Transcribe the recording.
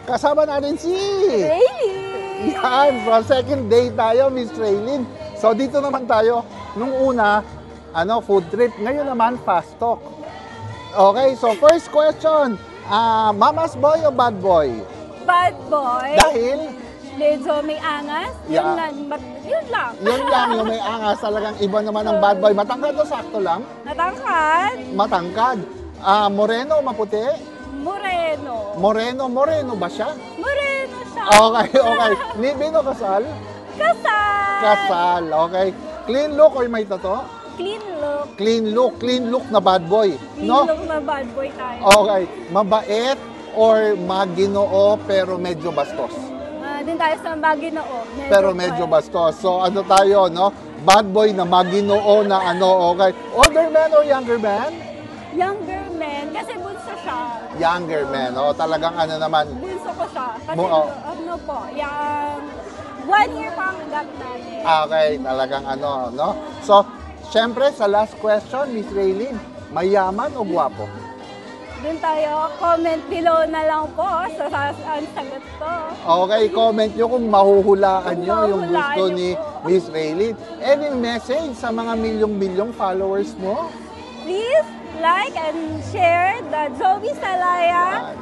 kasama natin si... Raylene! Yan, from second day tayo, Miss Raylene. So dito naman tayo, nung una, food trip. Ngayon naman, fast talk. Okay, so first question. Mama's boy o bad boy? Bad boy. Dahil? Medyo may angas. Yeah. Yun lang. Yun lang, yung may angas. Talagang iba naman ang bad boy. Matangkad o sakto lang? Natangkad. Matangkad. Moreno o maputi? Moreno. Moreno ba siya? Moreno siya. Okay. Live-in o kasal? Kasal. Kasal, okay. Clean look or may toto? Clean look. Clean look na bad boy. Clean No? look na bad boy tayo. Okay. Mabait or maginoo pero medyo bastos? Din tayo sa Maginoo. Pero medyo bastos. So ano tayo, no? Bad boy na maginoo na okay. Older man or younger man? Younger man. Kasi bunso siya. Younger man, talagang naman. Bunso ko siya. Kasi yung 1 year pa ang gap natin. Okay, talagang no? So, syempre, sa last question, Miss Raylene, mayaman o gwapo? Doon tayo, comment below na lang po sa ang sagot ko. Okay, comment nyo kung mahuhulaan nyo yung Mahuhulaan gusto nyo ni po. Miss Raylene. Any message sa mga milyong-milyong followers mo? Please like and share the Joey Salaya